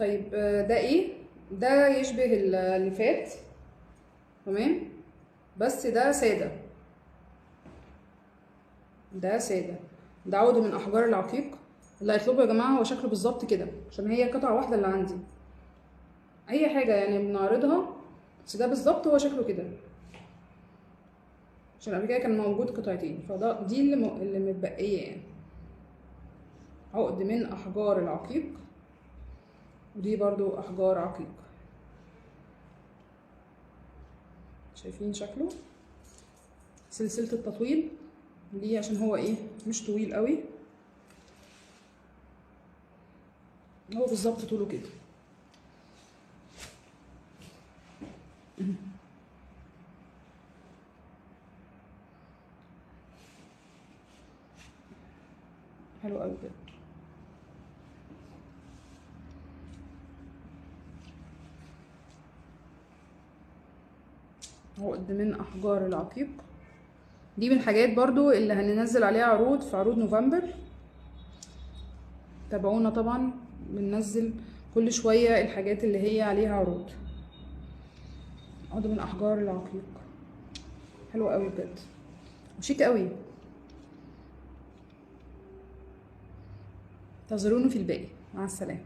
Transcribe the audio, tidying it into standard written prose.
طيب ده ايه؟ ده يشبه اللي فات، تمام، بس ده سادة. ده سادة، ده عود من احجار العقيق. اللي هيطلبه يا جماعة هو شكله بالظبط كده، عشان هي قطعة واحدة اللي عندي. اي حاجة يعني بنعرضها، بس ده بالظبط هو شكله كده، عشان قبل كده كان موجود قطعتين، فده دي اللي متبقية يعني. عقد من احجار العقيق، ودي برضو احجار عقيق. شايفين شكله؟ سلسلة التطويل دي عشان هو ايه، مش طويل قوي، هو بالظبط طوله كده. حلو قوي كده. عقد من احجار العقيق، دي من الحاجات برضو اللي هننزل عليها عروض في عروض نوفمبر. تابعونا طبعا، بننزل كل شوية الحاجات اللي هي عليها عروض. عقد من احجار العقيق حلو قوي بجد، وشيك قوي. انتظرونا في الباقي، مع السلامة.